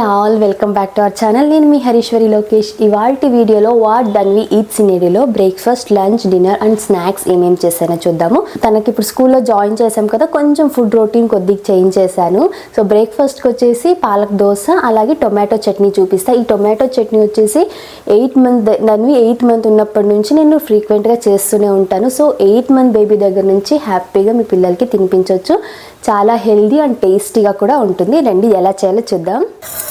All welcome back to our channel. నేను మీ హరీశ్వరి లోకేష్. ఇవాల్టి వీడియోలో వాట్ ధన్వి ఈట్స్ ఇన్ ఏరియాలో breakfast, lunch, dinner and snacks ఏమేమి చేశానో చూద్దాము. తనకి ఇప్పుడు స్కూల్లో జాయిన్ చేశాం కదా, కొంచెం ఫుడ్ రొటీన్ కొద్దిగా చేంజ్ చేశాను. సో బ్రేక్ఫాస్ట్కి వచ్చేసి పాలక్ దోశ, అలాగే టొమాటో చట్నీ చూపిస్తా. ఈ టొమాటో చట్నీ వచ్చేసి 8 మంత్ ధన్వి 8 మంత్ ఉన్నప్పటి నుంచి నేను ఫ్రీక్వెంట్గా చేస్తూనే ఉంటాను. సో 8 మంత్ బేబీ దగ్గర నుంచి హ్యాపీగా మీ పిల్లలకి తినిపించవచ్చు. చాలా హెల్దీ అండ్ టేస్టీగా కూడా ఉంటుంది. రండి ఎలా చేయాలో చూద్దాం.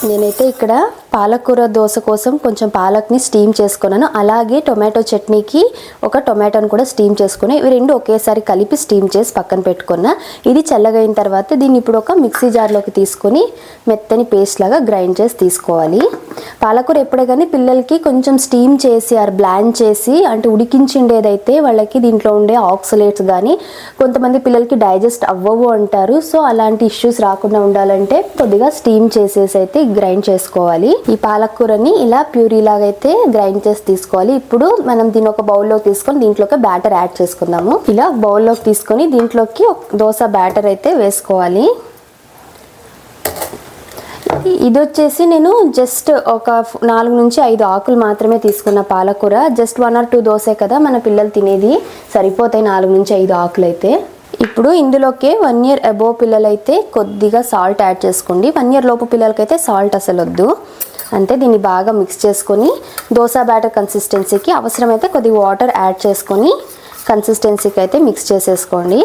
నేనైతే ఇక్కడ పాలకూర దోశ కోసం కొంచెం పాలక్ని స్టీమ్ చేసుకున్నాను. అలాగే టొమాటో చట్నీకి ఒక టొమాటోని కూడా స్టీమ్ చేసుకుని ఇవి రెండు ఒకేసారి కలిపి స్టీమ్ చేసి పక్కన పెట్టుకున్నా. ఇది చల్లగైన తర్వాత దీన్ని ఇప్పుడు ఒక మిక్సీ జార్లోకి తీసుకొని మెత్తని పేస్ట్ లాగా గ్రైండ్ చేసి తీసుకోవాలి. పాలకూర ఎప్పుడే కానీ పిల్లలకి కొంచెం స్టీమ్ చేసి ఆర్ బ్లాండ్ చేసి అంటే ఉడికించిండేదైతే వాళ్ళకి దీంట్లో ఉండే ఆక్సలేట్స్ కానీ కొంతమంది పిల్లలకి డైజెస్ట్ అవ్వవు అంటారు. సో అలాంటి ఇష్యూస్ రాకుండా ఉండాలంటే కొద్దిగా స్టీమ్ చేసేసి అయితే గ్రైండ్ చేసుకోవాలి. ఈ పాలకూరని ఇలా ప్యూరీ లాగా అయితే గ్రైండ్ చేసి తీసుకోవాలి. ఇప్పుడు మనం దీని ఒక బౌల్లోకి తీసుకొని దీంట్లోకి బ్యాటర్ యాడ్ చేసుకుందాము. ఇలా బౌల్లోకి తీసుకొని దీంట్లోకి దోశ బ్యాటర్ అయితే వేసుకోవాలి. ఇది వచ్చేసి నేను జస్ట్ ఒక 4 నుంచి 5 ఆకులు మాత్రమే తీసుకున్న పాలకూర. జస్ట్ 1 or 2 దోసే కదా మన పిల్లలు తినేది, సరిపోతాయి 4 నుంచి 5 ఆకులు అయితే. ఇప్పుడు ఇందులోకి 1 year అబోవ్ పిల్లలైతే కొద్దిగా సాల్ట్ యాడ్ చేసుకోండి. 1 year లోపు పిల్లలకైతే సాల్ట్ అసలు వద్దు. అంతే, దీన్ని బాగా మిక్స్ చేసుకొని దోశ బ్యాటర్ కన్సిస్టెన్సీకి అవసరమైతే కొద్దిగా వాటర్ యాడ్ చేసుకొని కన్సిస్టెన్సీకి అయితే మిక్స్ చేసేసుకోండి.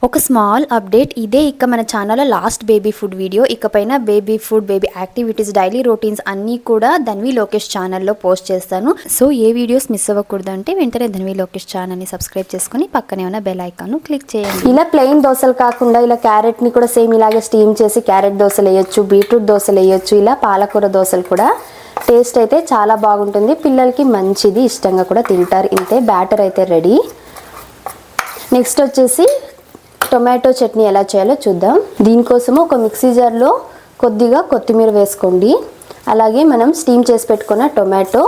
ఒక స్మాల్ అప్డేట్, ఇదే ఇక మన ఛానల్లో లాస్ట్ బేబీ ఫుడ్ వీడియో. ఇకపైన baby food, baby activities, daily routines అన్నీ కూడా ధన్వి లోకేష్ ఛానల్లో పోస్ట్ చేస్తాను. సో ఏ వీడియోస్ మిస్ అవ్వకూడదు అంటే వెంటనే ధన్వి లోకేష్ ఛానల్ని సబ్స్క్రైబ్ చేసుకుని పక్కనే ఉన్న బెల్ ఐకాన్ను క్లిక్ చేయండి. ఇలా ప్లెయిన్ దోశలు కాకుండా ఇలా క్యారెట్ని కూడా సేమ్ ఇలాగే స్టీమ్ చేసి క్యారెట్ దోశలు వేయొచ్చు, బీట్రూట్ దోశలు వేయొచ్చు, ఇలా పాలకూర దోశలు కూడా టేస్ట్ అయితే చాలా బాగుంటుంది. పిల్లలకి మంచిది, ఇష్టంగా కూడా తింటారు. ఇంతే, బ్యాటర్ అయితే రెడీ. నెక్స్ట్ వచ్చేసి టొమాటో చట్నీ ఎలా చేయాలో చూద్దాం. దీనికోసము ఒక మిక్సీ జార్లో కొద్దిగా కొత్తిమీర వేసుకోండి. అలాగే మనం స్టీమ్ చేసి పెట్టుకున్న టొమాటో,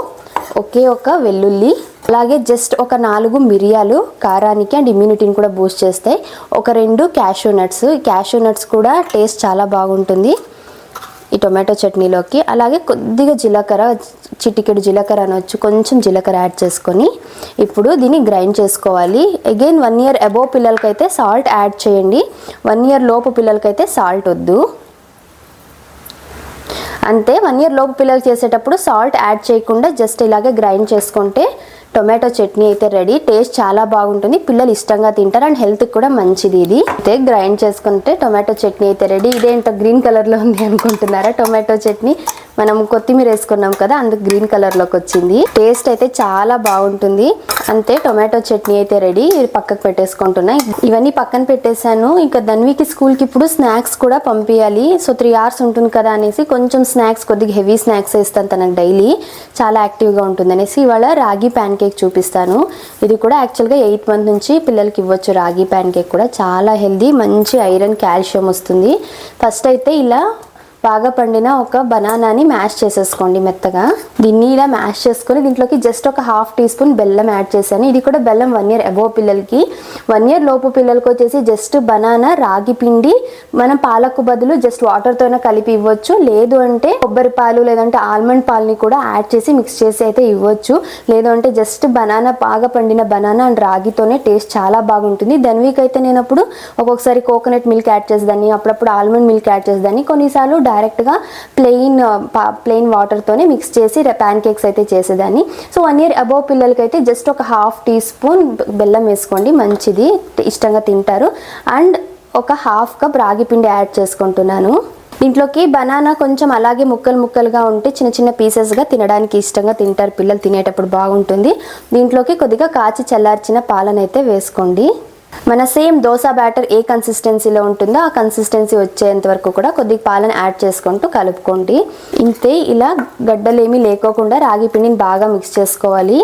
ఒకే ఒక వెల్లుల్లి, అలాగే జస్ట్ ఒక 4 మిరియాలు కారానికి అండ్ ఇమ్యూనిటీని కూడా బూస్ట్ చేస్తాయి. ఒక 2 క్యాషూ నట్స్. ఈ క్యాషూ నట్స్ కూడా టేస్ట్ చాలా బాగుంటుంది ఈ టొమాటో చట్నీలోకి. అలాగే కొద్దిగా జీలకర్ర, చిటికెడు జీలకర్ర అనొచ్చు, కొంచెం జీలకర్ర యాడ్ చేసుకొని ఇప్పుడు దీన్ని గ్రైండ్ చేసుకోవాలి. అగైన్ 1 year అబోవ్ పిల్లలకైతే సాల్ట్ యాడ్ చేయండి. 1 year లోపు పిల్లలకైతే సాల్ట్ వద్దు. అంతే, 1 year లోపు పిల్లలు చేసేటప్పుడు సాల్ట్ యాడ్ చేయకుండా జస్ట్ ఇలాగే గ్రైండ్ చేసుకుంటే టొమాటో చట్నీ అయితే రెడీ. టేస్ట్ చాలా బాగుంటుంది, పిల్లలు ఇష్టంగా తింటారు అండ్ హెల్త్కి కూడా మంచిది. ఇది అయితే గ్రైండ్ చేసుకుంటే టొమాటో చట్నీ అయితే రెడీ. ఇదేంటో గ్రీన్ కలర్లో ఉంది అనుకుంటున్నారా? టొమాటో చట్నీ మనం కొత్తిమీర వేసుకున్నాం కదా, అందుకు గ్రీన్ కలర్లోకి వచ్చింది. టేస్ట్ అయితే చాలా బాగుంటుంది. అంతే, టొమాటో చట్నీ అయితే రెడీ. ఇది పక్కకు పెట్టేసుకుంటున్నాయి. ఇవన్నీ పక్కన పెట్టేశాను. ఇంకా ధన్వికి స్కూల్కి ఇప్పుడు స్నాక్స్ కూడా పంపించాలి. సో 3 hours ఉంటుంది కదా అనేసి కొంచెం స్నాక్స్, కొద్దిగా హెవీ స్నాక్స్ ఇస్తాను తనకు డైలీ, చాలా యాక్టివ్గా ఉంటుంది అనేసి ఇవాళ రాగి ప్యాన్ కేక్ చూపిస్తాను. ఇది కూడా యాక్చువల్గా 8 month నుంచి పిల్లలకి ఇవ్వచ్చు. రాగి ప్యాన్ కేక్ కూడా చాలా హెల్దీ, మంచి ఐరన్, కాల్షియం వస్తుంది. ఫస్ట్ అయితే ఇలా బాగా పండిన ఒక బనానాని మ్యాష్ చేసేసుకోండి మెత్తగా. దీన్ని ఇలా మ్యాష్ చేసుకొని దీంట్లోకి జస్ట్ ఒక 1/2 teaspoon బెల్లం యాడ్ చేశాను. ఇది కూడా బెల్లం 1 year అబోవ్ పిల్లలకి. 1 year లోపు పిల్లలకి వచ్చేసి జస్ట్ బనానా, రాగి పిండి, మనం పాలకు బదులు జస్ట్ వాటర్తోనే కలిపి ఇవ్వచ్చు. లేదు అంటే కొబ్బరి పాలు లేదంటే ఆల్మండ్ పాలని కూడా యాడ్ చేసి మిక్స్ చేసి అయితే ఇవ్వచ్చు. లేదు అంటే జస్ట్ బనానా, బాగా పండిన బనానా అండ్ రాగితోనే టేస్ట్ చాలా బాగుంటుంది. ధన్వికి అయితే నేను అప్పుడు ఒక్కొక్కసారి కోకోనట్ మిల్క్ యాడ్ చేసేదాన్ని, అప్పుడప్పుడు ఆల్మండ్ మిల్క్ యాడ్ చేసేదాన్ని, కొన్నిసార్లు డైరెక్ట్గా ప్లెయిన్ వాటర్తోనే మిక్స్ చేసి ప్యాన్ కేక్స్ అయితే చేసేదాన్ని. సో 1 year అబోవ్ పిల్లలకి అయితే జస్ట్ ఒక 1/2 teaspoon బెల్లం వేసుకోండి, మంచిది, ఇష్టంగా తింటారు. అండ్ ఒక 1/2 cup రాగి పిండి యాడ్ చేసుకుంటున్నాను. దీంట్లోకి బనానా కొంచెం అలాగే ముక్కలుగా ఉంటే చిన్న చిన్న పీసెస్గా తినడానికి ఇష్టంగా తింటారు పిల్లలు, తినేటప్పుడు బాగుంటుంది. దీంట్లోకి కొద్దిగా కాచి చల్లార్చిన పాలనైతే వేసుకోండి. మన సేమ్ దోశ బ్యాటర్ ఏ కన్సిస్టెన్సీలో ఉంటుందో ఆ కన్సిస్టెన్సీ వచ్చేంత వరకు కూడా కొద్దిగా పాలను యాడ్ చేసుకుంటూ కలుపుకోండి. ఇంతే, ఇలా గడ్డలేమీ లేకోకుండా రాగి పిండిని బాగా మిక్స్ చేసుకోవాలి.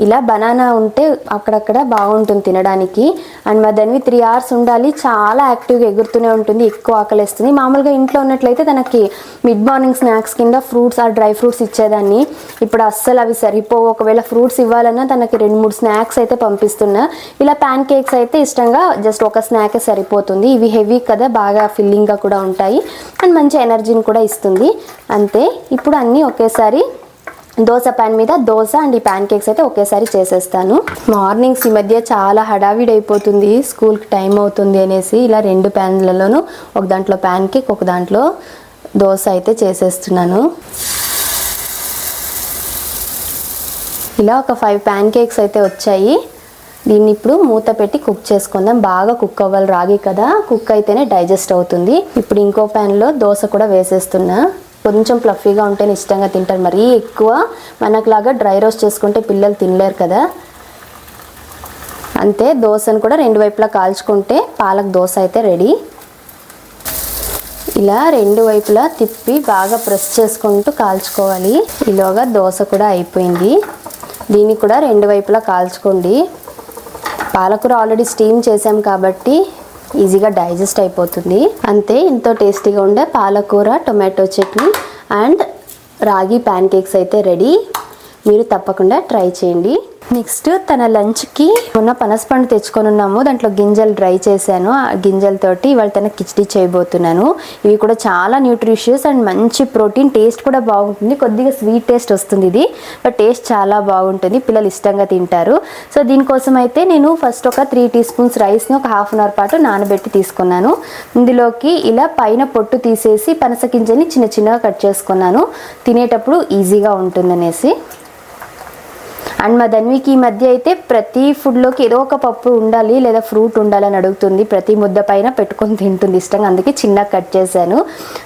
ఇలా బనానా ఉంటే అక్కడక్కడ బాగుంటుంది తినడానికి. అండ్ మా దానివి 3 hours ఉండాలి. చాలా యాక్టివ్గా ఎగురుతూనే ఉంటుంది, ఎక్కువ ఆకలిస్తుంది. మామూలుగా ఇంట్లో ఉన్నట్లయితే తనకి మిడ్ మార్నింగ్ స్నాక్స్ కింద ఫ్రూట్స్ ఆ డ్రై ఫ్రూట్స్ ఇచ్చేదాన్ని. ఇప్పుడు అస్సలు అవి సరిపోవు. ఒకవేళ ఫ్రూట్స్ ఇవ్వాలన్నా తనకి 2-3 స్నాక్స్ అయితే పంపిస్తున్నా. ఇలా ప్యాన్ కేక్స్ అయితే ఇష్టంగా జస్ట్ ఒక స్నాకే సరిపోతుంది. ఇవి హెవీ కదా, బాగా ఫిల్లింగ్గా కూడా ఉంటాయి అండ్ మంచి ఎనర్జీని కూడా ఇస్తుంది. అంతే. ఇప్పుడు అన్నీ ఒకేసారి దోశ ప్యాన్ మీద దోశ అండ్ ఈ ప్యాన్ కేక్స్ అయితే ఒకేసారి చేసేస్తాను. మార్నింగ్స్ ఈ మధ్య చాలా హడావిడి అయిపోతుంది, స్కూల్కి టైం అవుతుంది అనేసి ఇలా 2 ప్యాన్లలోనూ ఒక దాంట్లో ప్యాన్ కేక్, ఒక దాంట్లో దోశ అయితే చేసేస్తున్నాను. ఇలా ఒక 5 ప్యాన్ కేక్స్ అయితే వచ్చాయి. దీన్ని ఇప్పుడు మూత పెట్టి కుక్ చేసుకుందాం. బాగా కుక్ అవ్వాలి, రాగి కదా, కుక్ అయితేనే డైజెస్ట్ అవుతుంది. ఇప్పుడు ఇంకో ప్యాన్లో దోశ కూడా వేసేస్తున్నా. కొంచెం ఫ్లఫీగా ఉంటేనే ఇష్టంగా తింటారు. మరీ ఎక్కువ మనకులాగా డ్రై రోస్ట్ చేసుకుంటే పిల్లలు తినలేరు కదా. అంతే. దోశను కూడా 2 వైపులా కాల్చుకుంటే పాలక్ దోశ అయితే రెడీ. ఇలా 2 వైపులా తిప్పి బాగా ప్రెస్ చేసుకుంటూ కాల్చుకోవాలి. ఈలోగా దోశ కూడా అయిపోయింది. దీన్ని కూడా 2 వైపులా కాల్చుకోండి. పాలకూర ఆల్రెడీ స్టీమ్ చేసాం కాబట్టి ఈజీగా డైజెస్ట్ అయిపోతుంది. అంతే. ఎంతో టేస్టీగా ఉండే పాలకూర టొమాటో చట్నీ అండ్ రాగి ప్యాన్ కేక్స్ అయితే రెడీ. మీరు తప్పకుండా ట్రై చేయండి. నెక్స్ట్ తన లంచ్కి మొన్న పనసపండు తెచ్చుకొని ఉన్నాము, దాంట్లో గింజలు డ్రై చేశాను. ఆ గింజలతోటి ఇవాళ తన కిచిడి చేయబోతున్నాను. ఇవి కూడా చాలా న్యూట్రిషియస్ అండ్ మంచి ప్రోటీన్, టేస్ట్ కూడా బాగుంటుంది. కొద్దిగా స్వీట్ టేస్ట్ వస్తుంది ఇది, బట్ టేస్ట్ చాలా బాగుంటుంది, పిల్లలు ఇష్టంగా తింటారు. సో దీనికోసం అయితే నేను ఫస్ట్ ఒక 3 teaspoons రైస్ని ఒక 1/2 hour పాటు నానబెట్టి తీసుకున్నాను. ఇందులోకి ఇలా పైన పొట్టు తీసేసి పనస గింజని చిన్న చిన్నగా కట్ చేసుకున్నాను, తినేటప్పుడు ఈజీగా ఉంటుందనేసి. అండ్ మా ధన్వికి ఈ మధ్య అయితే ప్రతి ఫుడ్లోకి ఏదో ఒక పప్పు ఉండాలి లేదా ఫ్రూట్ ఉండాలని అడుగుతుంది. ప్రతి ముద్ద పైన పెట్టుకొని తింటుంది ఇష్టంగా, అందుకే చిన్నగా కట్ చేశాను.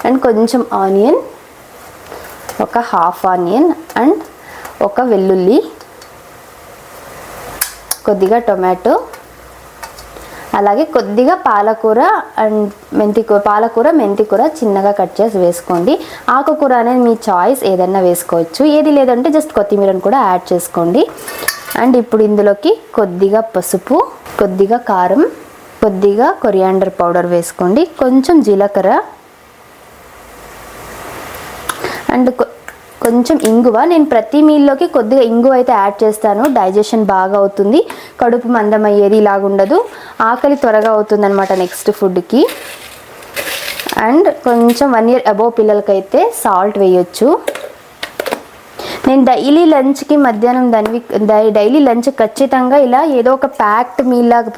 అండ్ కొంచెం ఆనియన్, ఒక 1/2 ఆనియన్ అండ్ ఒక వెల్లుల్లి, కొద్దిగా టొమాటో, అలాగే కొద్దిగా పాలకూర అండ్ పాలకూర మెంతికూర చిన్నగా కట్ చేసి వేసుకోండి. ఆకుకూర అనేది మీ చాయిస్, ఏదన్నా వేసుకోవచ్చు. ఏది లేదంటే జస్ట్ కొత్తిమీరను కూడా యాడ్ చేసుకోండి. అండ్ ఇప్పుడు ఇందులోకి కొద్దిగా పసుపు, కొద్దిగా కారం, కొద్దిగా కొరియాండర్ పౌడర్ వేసుకోండి, కొంచెం జీలకర్ర అండ్ కొంచెం ఇంగువ. నేను ప్రతి మీల్లోకి కొద్దిగా ఇంగువ అయితే యాడ్ చేస్తాను. డైజెషన్ బాగా అవుతుంది, కడుపు మందమయ్యేది ఇలాగుండదు, ఆకలి త్వరగా అవుతుంది అనమాట నెక్స్ట్ ఫుడ్కి. అండ్ కొంచెం 1 year అబోవ్ పిల్లలకైతే సాల్ట్ వేయొచ్చు. నేను డైలీ లంచ్కి మధ్యాహ్నం డైలీ లంచ్ ఖచ్చితంగా ఇలా ఏదో ఒక ప్యాక్డ్ మీల్ లాగా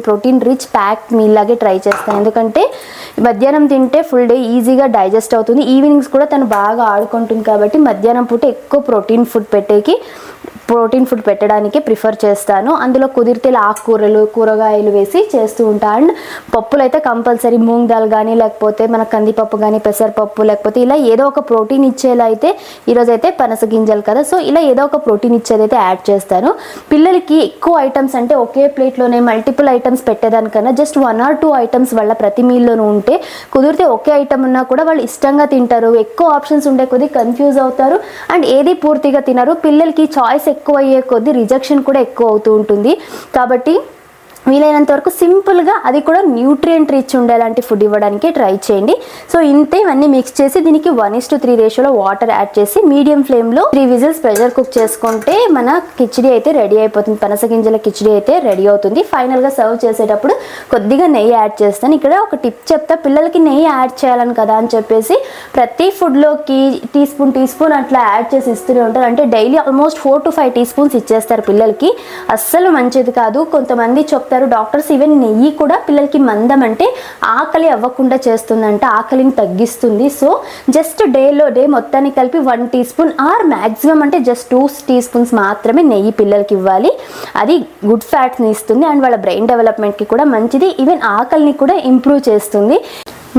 ప్రోటీన్ రిచ్ ప్యాక్డ్ మీల్ లాగే ట్రై చేస్తాను. ఎందుకంటే మధ్యాహ్నం తింటే ఫుల్ డే ఈజీగా డైజెస్ట్ అవుతుంది. ఈవినింగ్స్ కూడా తను బాగా ఆడుకుంటుంది కాబట్టి మధ్యాహ్నం పూట ఎక్కువ ప్రోటీన్ ఫుడ్ పెట్టడానికి ప్రిఫర్ చేస్తాను. అందులో కుదిరితే ఆకుకూరలు, కూరగాయలు వేసి చేస్తూ ఉంటాను. అండ్ పప్పులు అయితే కంపల్సరీ మూంగ్ దాల్ కానీ, లేకపోతే మన కందిపప్పు కానీ, పెసరపప్పు, లేకపోతే ఇలా ఏదో ఒక ప్రోటీన్ ఇచ్చేలా అయితే, ఈరోజు అయితే పనస గింజలు కదా, సో ఇలా ఏదో ఒక ప్రోటీన్ ఇచ్చేదైతే యాడ్ చేస్తాను. పిల్లలకి ఎక్కువ ఐటమ్స్ అంటే ఒకే ప్లేట్లోనే multiple items పెట్టేదానికన్నా just 1 or 2 items వాళ్ళ ప్రతి మీల్లోనూ ఉంటే, కుదిరితే ఒకే ఐటమ్ ఉన్నా కూడా వాళ్ళు ఇష్టంగా తింటారు. ఎక్కువ ఆప్షన్స్ ఉండే కొద్దీ కన్ఫ్యూజ్ అవుతారు అండ్ ఏది పూర్తిగా తినరు. పిల్లలకి చాయిస్ ఎక్కువ అయ్యే కొద్దీ రిజెక్షన్ కూడా ఎక్కువ అవుతూ ఉంటుంది. కాబట్టి వీలైనంత వరకు సింపుల్గా, అది కూడా న్యూట్రియంట్ రిచ్ ఉండేలాంటి ఫుడ్ ఇవ్వడానికి ట్రై చేయండి. సో ఇంతే, ఇవన్నీ మిక్స్ చేసి దీనికి 1:3 రేషియోలో వాటర్ యాడ్ చేసి మీడియం ఫ్లేమ్లో 3 whistles ప్రెషర్ కుక్ చేసుకుంటే మన కిచిడి అయితే రెడీ అయిపోతుంది. పనస గింజల కిచిడి అయితే రెడీ అవుతుంది. ఫైనల్గా సర్వ్ చేసేటప్పుడు కొద్దిగా నెయ్యి యాడ్ చేస్తాను. ఇక్కడ ఒక టిప్ చెప్తా, పిల్లలకి నెయ్యి యాడ్ చేయాలని కదా అని చెప్పేసి ప్రతి ఫుడ్లోకి టీ స్పూన్ అట్లా యాడ్ చేసి ఇస్తూనే ఉంటారు. అంటే డైలీ ఆల్మోస్ట్ 4 to 5 teaspoons ఇచ్చేస్తారు పిల్లలకి. అస్సలు మంచిది కాదు. కొంతమంది చెప్తారు డాక్టర్స్, ఈవెన్ నెయ్యి కూడా పిల్లలకి మందం అంటే ఆకలి అవ్వకుండా చేస్తుందంట, ఆకలిని తగ్గిస్తుంది. సో జస్ట్ డే మొత్తాన్ని కలిపి 1 teaspoon ఆర్ మ్యాక్సిమం అంటే జస్ట్ 2 teaspoons మాత్రమే నెయ్యి పిల్లలకి ఇవ్వాలి. అది గుడ్ ఫ్యాట్స్ని ఇస్తుంది అండ్ వాళ్ళ బ్రెయిన్ డెవలప్మెంట్కి కూడా మంచిది, ఈవెన్ ఆకలిని కూడా ఇంప్రూవ్ చేస్తుంది.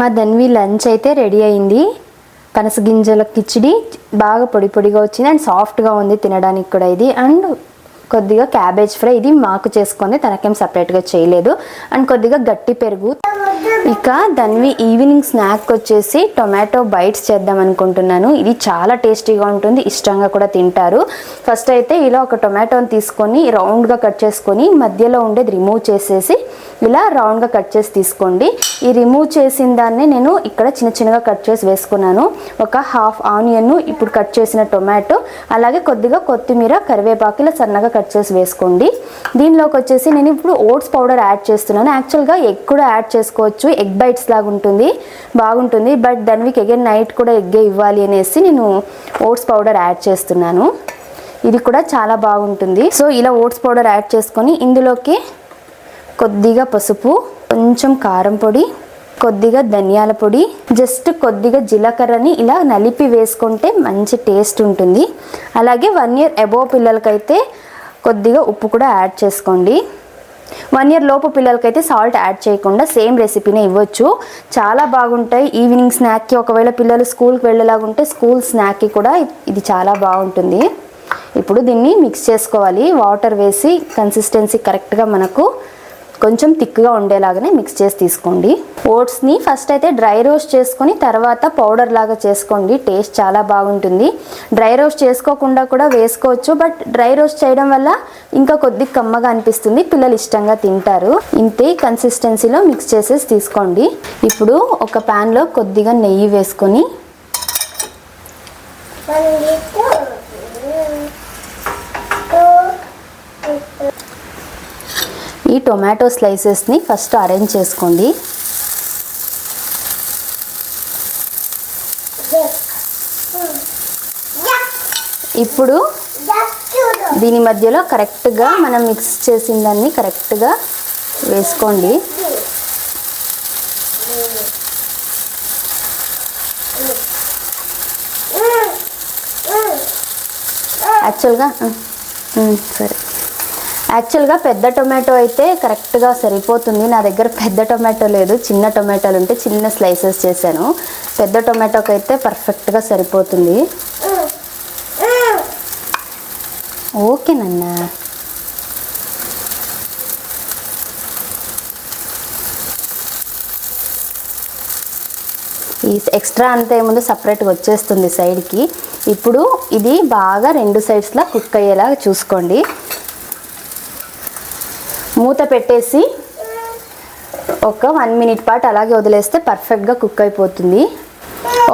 మా ధన్వి లంచ్ అయితే రెడీ అయింది. పనస గింజల కిచిడి బాగా పొడిగా వచ్చింది అండ్ సాఫ్ట్గా ఉంది తినడానికి కూడా ఇది. అండ్ కొద్దిగా క్యాబేజ్ ఫ్రై, ఇది మాకు చేసుకుంది, తనకేం సపరేట్గా చేయలేదు. అండ్ కొద్దిగా గట్టి పెరుగు. ఇక ధన్వి ఈవినింగ్ స్నాక్ వచ్చేసి టొమాటో బైట్స్ చేద్దాం అనుకుంటున్నాను. ఇది చాలా టేస్టీగా ఉంటుంది, ఇష్టంగా కూడా తింటారు. ఫస్ట్ అయితే ఇలా ఒక టొమాటోని తీసుకొని రౌండ్గా కట్ చేసుకొని మధ్యలో ఉండేది రిమూవ్ చేసేసి ఇలా రౌండ్గా కట్ చేసి తీసుకోండి. ఈ రిమూవ్ చేసిన దాన్ని నేను ఇక్కడ చిన్న చిన్నగా కట్ చేసి వేసుకున్నాను. ఒక హాఫ్ ఆనియన్, ఇప్పుడు కట్ చేసిన టొమాటో, అలాగే కొద్దిగా కొత్తిమీర, కరివేపాకు ఇలా సన్నగా కట్ చేసి వేసుకోండి. దీనిలోకి వచ్చేసి నేను ఇప్పుడు ఓట్స్ పౌడర్ యాడ్ చేస్తున్నాను. యాక్చువల్గా ఎగ్ కూడా యాడ్ చేసుకోవచ్చు, ఎగ్ బైట్స్ లాగా ఉంటుంది, బాగుంటుంది. బట్ ధన్వికి అగైన్ నైట్ కూడా ఎగ్గే ఇవ్వాలి అనేసి నేను ఓట్స్ పౌడర్ యాడ్ చేస్తున్నాను. ఇది కూడా చాలా బాగుంటుంది. సో ఇలా ఓట్స్ పౌడర్ యాడ్ చేసుకొని ఇందులోకి కొద్దిగా పసుపు, కొంచెం కారం పొడి, కొద్దిగా ధనియాల పొడి, జస్ట్ కొద్దిగా జీలకర్రని ఇలా నలిపి వేసుకుంటే మంచి టేస్ట్ ఉంటుంది. అలాగే 1 year అబోవ్ పిల్లలకైతే కొద్దిగా ఉప్పు కూడా యాడ్ చేసుకోండి. 1 year లోపు పిల్లలకైతే సాల్ట్ యాడ్ చేయకుండా సేమ్ రెసిపీనే ఇవ్వచ్చు, చాలా బాగుంటాయి. ఈవినింగ్ స్నాక్కి ఒకవేళ పిల్లలు స్కూల్కి వెళ్ళేలాగుంటే స్కూల్ స్నాక్కి కూడా ఇది చాలా బాగుంటుంది. ఇప్పుడు దీన్ని మిక్స్ చేసుకోవాలి. వాటర్ వేసి కన్సిస్టెన్సీ కరెక్ట్గా మనకు కొంచెం థిక్గా ఉండేలాగానే మిక్స్ చేసి తీసుకోండి. ఓట్స్ని ఫస్ట్ అయితే డ్రై రోస్ట్ చేసుకొని తర్వాత పౌడర్ లాగా చేసుకోండి, టేస్ట్ చాలా బాగుంటుంది. డ్రై రోస్ట్ చేసుకోకుండా కూడా వేసుకోవచ్చు, బట్ డ్రై రోస్ట్ చేయడం వల్ల ఇంకా కొద్ది కమ్మగా అనిపిస్తుంది, పిల్లలు ఇష్టంగా తింటారు. ఇంతే కన్సిస్టెన్సీలో మిక్స్ చేసేసి తీసుకోండి. ఇప్పుడు ఒక ప్యాన్లో కొద్దిగా నెయ్యి వేసుకొని ఈ టొమాటో స్లైసెస్ని ఫస్ట్ అరేంజ్ చేసుకోండి. ఇప్పుడు దీని మధ్యలో కరెక్ట్గా మనం మిక్స్ చేసిన దాన్ని కరెక్ట్గా వేసుకోండి. యాక్చువల్గా పెద్ద టొమాటో అయితే కరెక్ట్గా సరిపోతుంది. నా దగ్గర పెద్ద టొమాటో లేదు, చిన్న టొమాటోలు ఉంటే చిన్న స్లైసెస్ చేశాను. పెద్ద టొమాటోకి అయితే పర్ఫెక్ట్గా సరిపోతుంది. ఓకే నాన్న. ఈ ఎక్స్ట్రా అంతా ఏముందో సపరేట్గా వచ్చేస్తుంది సైడ్కి. ఇప్పుడు ఇది బాగా 2 సైడ్స్లా కుక్ అయ్యేలా చూసుకోండి. మూత పెట్టేసి ఒక 1 minute పాటు అలాగే వదిలేస్తే పర్ఫెక్ట్గా కుక్ అయిపోతుంది.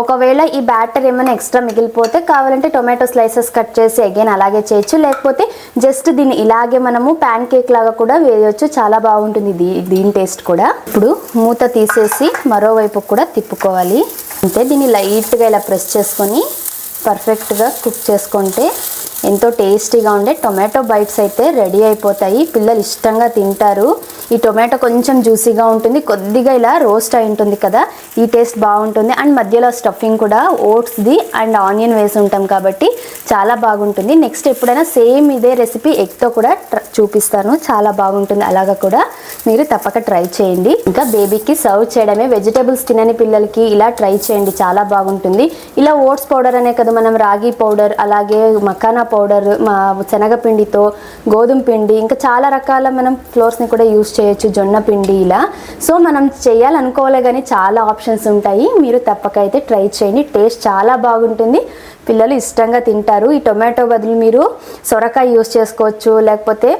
ఒకవేళ ఈ బ్యాటర్ ఏమైనా ఎక్స్ట్రా మిగిలిపోతే కావాలంటే టొమాటో స్లైసెస్ కట్ చేసి అగైన్ అలాగే చేయొచ్చు, లేకపోతే జస్ట్ దీన్ని ఇలాగే మనము ప్యాన్ కేక్ లాగా కూడా వేయవచ్చు, చాలా బాగుంటుంది దీని టేస్ట్ కూడా. ఇప్పుడు మూత తీసేసి మరోవైపు కూడా తిప్పుకోవాలి. అంటే దీన్ని లైట్గా ఇలా ప్రెస్ చేసుకొని పర్ఫెక్ట్గా కుక్ చేసుకుంటే ఎంతో టేస్టీగా ఉండే టొమాటో బైట్స్ అయితే రెడీ అయిపోతాయి. పిల్లలు ఇష్టంగా తింటారు. ఈ టొమాటో కొంచెం జ్యూసీగా ఉంటుంది, కొద్దిగా ఇలా రోస్ట్ అయి ఉంటుంది కదా, ఈ టేస్ట్ బాగుంటుంది. అండ్ మధ్యలో స్టఫింగ్ కూడా ఓట్స్ది అండ్ ఆనియన్ వేసి ఉంటాం కాబట్టి చాలా బాగుంటుంది. నెక్స్ట్ ఎప్పుడైనా సేమ్ ఇదే రెసిపీ ఎగ్తో కూడా చూపిస్తాను, చాలా బాగుంటుంది. అలాగా కూడా మీరు తప్పక ట్రై చేయండి. ఇంకా బేబీకి సర్వ్ చేయడమే, వెజిటేబుల్స్ తినని పిల్లలకి ఇలా ట్రై చేయండి, చాలా బాగుంటుంది. ఇలా ఓట్స్ పౌడర్ అనే కదా, మనం రాగి పౌడర్, అలాగే మకానా పౌడర్, మా శనగపిండితో, గోధుమ పిండి, ఇంకా చాలా రకాల మనం ఫ్లోర్స్ని కూడా యూస్ చేయొచ్చు, జొన్న పిండి ఇలా. సో మనం చేయాలనుకోవాలి కానీ చాలా ఆప్షన్స్ ఉంటాయి. మీరు తప్పక అయితే ట్రై చేయండి, టేస్ట్ చాలా బాగుంటుంది, పిల్లలు ఇష్టంగా తింటారు. ఈ టొమాటో బదులు మీరు సొరకాయ యూస్ చేసుకోవచ్చు, లేకపోతే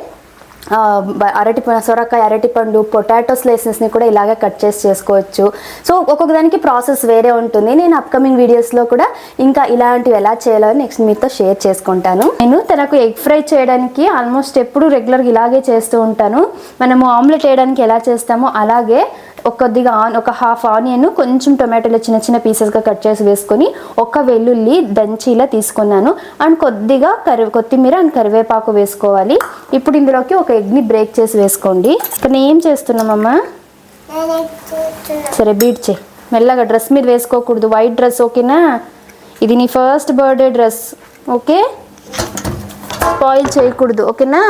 సొరకాయ, అరటిపండు, పొటాటో స్లైసెస్ని కూడా ఇలాగే కట్ చేసి చేసుకోవచ్చు. సో ఒక్కొక్క దానికి ప్రాసెస్ వేరే ఉంటుంది. నేను అప్కమింగ్ వీడియోస్లో కూడా ఇంకా ఇలాంటివి ఎలా చేయాలో నెక్స్ట్ మీతో షేర్ చేసుకుంటాను. నేను తనకు ఎగ్ ఫ్రై చేయడానికి ఆల్మోస్ట్ ఎప్పుడు రెగ్యులర్గా ఇలాగే చేస్తూ ఉంటాను. మనము ఆమ్లెట్ వేయడానికి ఎలా చేస్తామో అలాగే కొద్దిగా ఒక హాఫ్ ఆనియన్, కొంచెం టొమాటోలు చిన్న చిన్న పీసెస్గా కట్ చేసి వేసుకొని, ఒక వెల్లుల్లి దంచి ఇలా తీసుకున్నాను, అండ్ కొద్దిగా కొత్తిమీర అండ్ కరివేపాకు వేసుకోవాలి. ఇప్పుడు ఇందులోకి ఒక ఎగ్ని బ్రేక్ చేసి వేసుకోండి. ఇక్కడ నేను ఏం చేస్తున్నామమ్మా? సరే బీట్ చేయి మెల్లగా, డ్రెస్ మీద వేసుకోకూడదు, వైట్ డ్రెస్, ఓకేనా? ఇది నీ first birthday dress, okay? Spoil చేయకూడదు, ఓకేనా?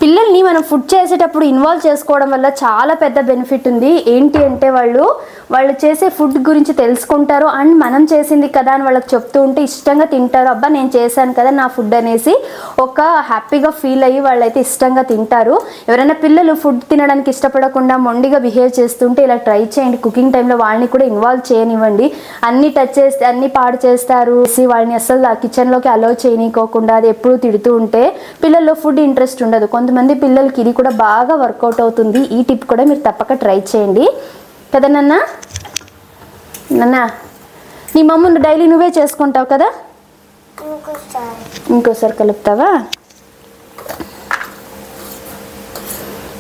పిల్లల్ని మనం ఫుడ్ చేసేటప్పుడు ఇన్వాల్వ్ చేసుకోవడం వల్ల చాలా పెద్ద బెనిఫిట్ ఉంది. ఏంటి అంటే వాళ్ళు చేసే ఫుడ్ గురించి తెలుసుకుంటారు అండ్ మనం చేసింది కదా అని వాళ్ళకి చెప్తూ ఉంటే ఇష్టంగా తింటారు. అబ్బా నేను చేశాను కదా నా ఫుడ్ అనేసి ఒక హ్యాపీగా ఫీల్ అయ్యి వాళ్ళైతే ఇష్టంగా తింటారు. ఎవరైనా పిల్లలు ఫుడ్ తినడానికి ఇష్టపడకుండా మొండిగా బిహేవ్ చేస్తుంటే ఇలా ట్రై చేయండి. కుకింగ్ టైంలో వాళ్ళని కూడా ఇన్వాల్వ్ చేయనివ్వండి. అన్ని టచ్ చేస్తే అన్ని పాడు చేస్తారు, వాళ్ళని అసలు కిచెన్లోకి అలౌ చేయనీకోకుండా అది ఎప్పుడు తిడుతూ ఉంటే పిల్లల్లో ఫుడ్ ఇంట్రెస్ట్ ఉండదు. కొంతమంది పిల్లలకి ఇది కూడా బాగా వర్కౌట్ అవుతుంది. ఈ టిప్ కూడా మీరు తప్పక ట్రై చేయండి కదా నాన్న. నీ మమ్మల్ని డైలీ నువ్వే చేసుకుంటావు కదా, ఇంకోసారి కలుపుతావా?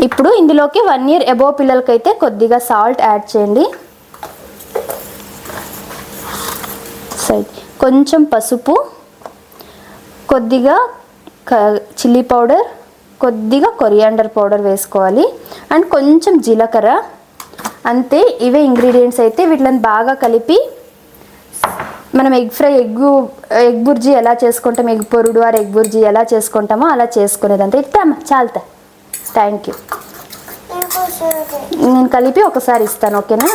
ఇప్పుడు ఇందులోకి 1 year అబోవ్ పిల్లలకైతే కొద్దిగా సాల్ట్ యాడ్ చేయండి. కొంచెం పసుపు, కొద్దిగా చిల్లీ పౌడర్, కొద్దిగా కొరియాండర్ పౌడర్ వేసుకోవాలి అండ్ కొంచెం జీలకర్ర. అంతే, ఇవే ఇంగ్రీడియంట్స్ అయితే వీటిని బాగా కలిపి మనం ఎగ్ బుర్జీ ఎలా చేసుకుంటాం, ఎగ్ పొరుడు ఆర్ ఎగ్ బుర్జీ ఎలా చేసుకుంటామో అలా చేసుకునేదంతా. ఇస్తామా చాలుతా. Thank you. నేను కలిపి ఒకసారి ఇస్తాను, ఓకేనా?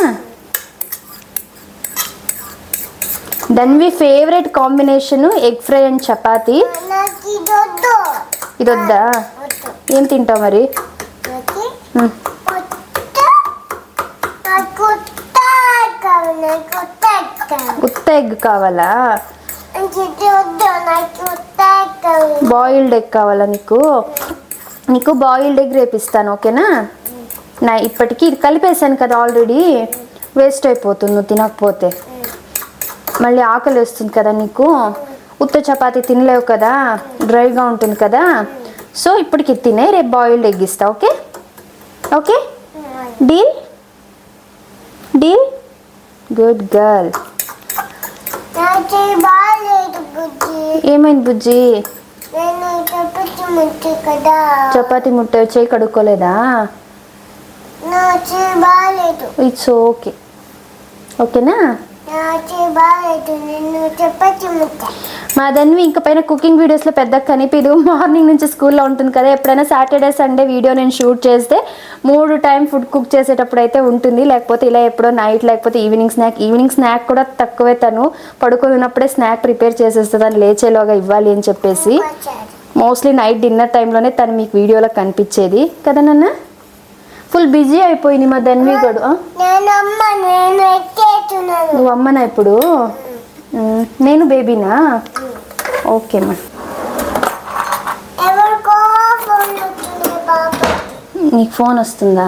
Dhanvi favourite combination egg fry and chapati. ఇది వద్దా? ఏం తింటావు మరి? ఉత్త ఎగ్ కావాలా? బాయిల్డ్ ఎగ్ కావాలా నీకు? నీకు బాయిల్డ్ ఎగ్ రేపిస్తాను, ఓకేనా? ఇప్పటికీ ఇది కలిపేసాను కదా ఆల్రెడీ, వేస్ట్ అయిపోతుంది నువ్వు తినకపోతే. మళ్ళీ ఆకలి వస్తుంది కదా నీకు, ఉత్త చపాతీ తినలేవు కదా, డ్రైగా ఉంటుంది కదా. సో ఇప్పటికి తినే, రేపు బాయిల్డ్ ఎగ్ ఇస్తా, okay? Okay, deal? Deal? Good girl. ఏమైంది బుజ్జి? చపాతీ ముట్ట చేయి కడుక్కోలేదా? ఇట్స్ ఓకే, ఓకేనా? మా ధన్వి ఇంకా పైన కుకింగ్ వీడియోస్లో పెద్ద కనిపిదు. మార్నింగ్ నుంచి స్కూల్లో ఉంటుంది కదా, ఎప్పుడైనా సాటర్డే సండే వీడియో నేను షూట్ చేస్తే 3 టైం ఫుడ్ కుక్ చేసేటప్పుడు అయితే ఉంటుంది. లేకపోతే ఇలా ఎప్పుడో నైట్, లేకపోతే ఈవినింగ్ స్నాక్ కూడా తక్కువే. తను పడుకొని ఉన్నప్పుడే స్నాక్ ప్రిపేర్ చేసేస్తుంది అని లేచేలోగా ఇవ్వాలి అని చెప్పేసి. మోస్ట్లీ నైట్ డిన్నర్ టైంలోనే తను మీకు వీడియోలో కనిపించేది కదా నాన్న. ఫుల్ బిజీ అయిపోయింది మా ధన్వి గడు. నువ్వు అమ్మనా ఇప్పుడు? నేను బేబీనా? ఓకేమ్మా. నీకు ఫోన్ వస్తుందా?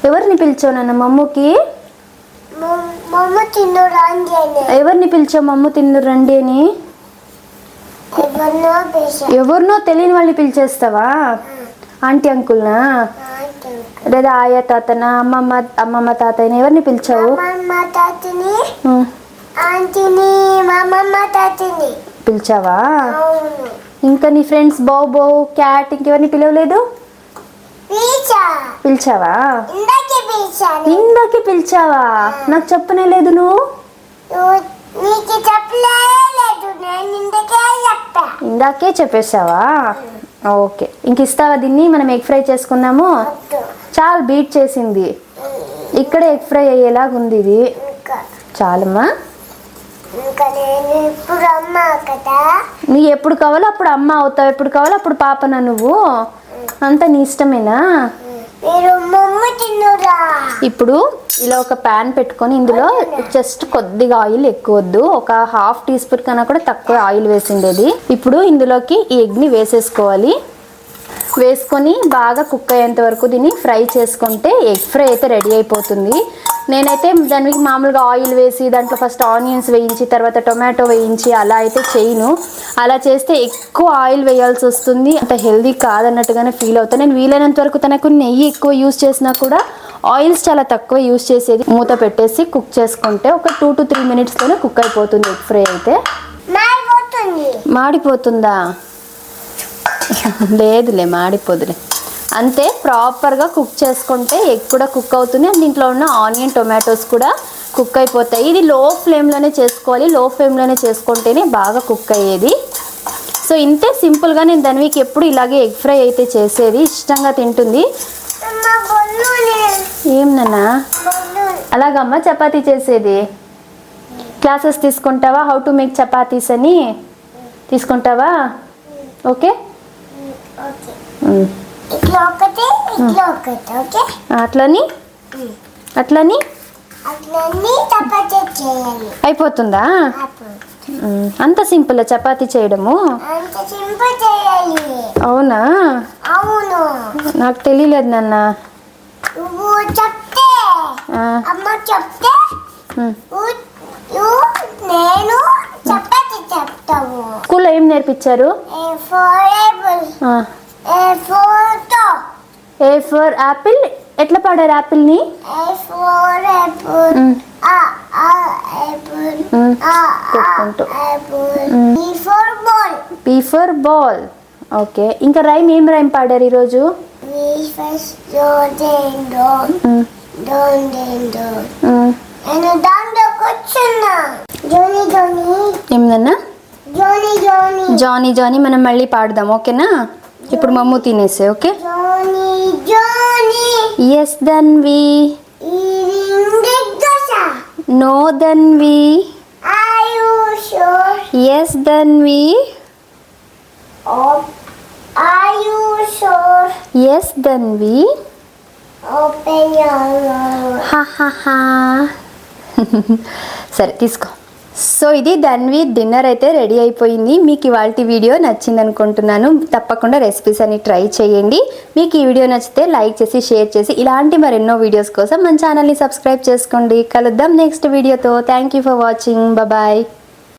ఎవరిని పిలిచావు నాన్న మమ్మూకి? ఎవరిని పిలిచావు మమ్మ తిన్ను రండి అని? ఎవరినో తెలియని వాళ్ళని పిలిచేస్తావా? ఆంటీ అంకుల్నా, లేదా ఆయా తాతనా, అమ్మమ్మ తాతయ్యని? ఎవరిని పిలిచావు? పిలిచావా? ఇంకా నీ ఫ్రెండ్స్ బౌ క్యాట్ ఇంకెవరిని పిలవలేదు? పిలిచావా? ఇందాకే పిలిచావా? నాకు చెప్పనే లేదు నువ్వు. ఇందాకే చెప్పేసావా? ఓకే, ఇంక ఇస్తావా దీన్ని? మనం ఎగ్ ఫ్రై చేసుకున్నాము, చాలా బీట్ చేసింది. ఇక్కడ ఎగ్ ఫ్రై అయ్యేలాగా ఉంది ఇది. చాలమ్మా. నీ ఎప్పుడు కావాలో అప్పుడు అమ్మ అవుతావు, ఎప్పుడు కావాలో అప్పుడు పాపనా నువ్వు? అంత నీ ఇష్టమేనా? ఇప్పుడు ఇలా ఒక ప్యాన్ పెట్టుకొని ఇందులో జస్ట్ కొద్దిగా ఆయిల్, ఎక్కువ వద్దు, ఒక 1/2 టీ స్పూన్ కన్నా కూడా తక్కువ ఆయిల్ వేసిండేది. ఇప్పుడు ఇందులోకి ఈ ఎగ్ని వేసేసుకోవాలి. వేసుకొని బాగా కుక్ అయ్యేంత వరకు దీన్ని ఫ్రై చేసుకుంటే ఎగ్ ఫ్రై అయితే రెడీ అయిపోతుంది. నేనైతే దానికి మామూలుగా ఆయిల్ వేసి దాంట్లో ఫస్ట్ ఆనియన్స్ వేయించి తర్వాత టొమాటో వేయించి అలా అయితే చేయను. అలా చేస్తే ఎక్కువ ఆయిల్ వేయాల్సి వస్తుంది, అంత హెల్దీ కాదన్నట్టుగానే ఫీల్ అవుతాను నేను. వీలైనంత వరకు తనకు నెయ్యి ఎక్కువ యూజ్ చేసినా కూడా ఆయిల్స్ చాలా తక్కువ యూజ్ చేసేది. మూత పెట్టేసి కుక్ చేసుకుంటే ఒక 2 to 3 minutesలోనే కుక్ అయిపోతుంది ఎగ్ ఫ్రై అయితే. మాడిపోతుందా? లేదులే, మాడిపోదులే. అంతే ప్రాపర్గా కుక్ చేసుకుంటే ఎగ్ కూడా కుక్ అవుతుంది అండ్ దీంట్లో ఉన్న ఆనియన్ టొమాటోస్ కూడా కుక్ అయిపోతాయి. ఇది లో ఫ్లేమ్లోనే చేసుకోవాలి, లో ఫ్లేమ్లోనే చేసుకుంటేనే బాగా కుక్ అయ్యేది. సో ఇంతే సింపుల్గా నేను ధన్వికి ఎప్పుడు ఇలాగే ఎగ్ ఫ్రై అయితే చేసేది, ఇష్టంగా తింటుంది. ఏం నాన్న అలాగమ్మ చపాతీ చేసేది? క్లాసెస్ తీసుకుంటావా హౌ టు మేక్ చపాతీస్ అని? తీసుకుంటావా? ఓకే అట్లని అట్లని అయిపోతుందా? అంత సింపుల్ చపాతీ చేయడము? అవునా, నాకు తెలియలేదు నాన్న. స్కూల్లో ఏం నేర్పించారు? A for apple. ఎట్లా పాడారు యాపిల్ని? B for ball. ఓకే, ఇంకా రైమ్ ఏం రైమ్ పాడారు ఈరోజు? ఏమన్నా జానీ జానీ మనం మళ్ళీ పాడదాం, ఓకేనా? ఇప్పుడు మమ్ము తినేసే. Okay, yes Dhanvi. No Dhanvi. Yes Dhanvi. Yes Dhanvi. సరే తీసుకో. సో ఇది ధన్వి డిన్నర్ అయితే రెడీ అయిపోయింది. మీకు ఇవాళ వీడియో నచ్చింది అనుకుంటున్నాను. తప్పకుండా రెసిపీస్ అన్ని ట్రై చేయండి. మీకు ఈ వీడియో నచ్చితే లైక్ చేసి షేర్ చేసి ఇలాంటి మరెన్నో వీడియోస్ కోసం మన ఛానల్ని సబ్స్క్రైబ్ చేసుకోండి. కలుద్దాం నెక్స్ట్ వీడియోతో. Thank you for watching. Bye.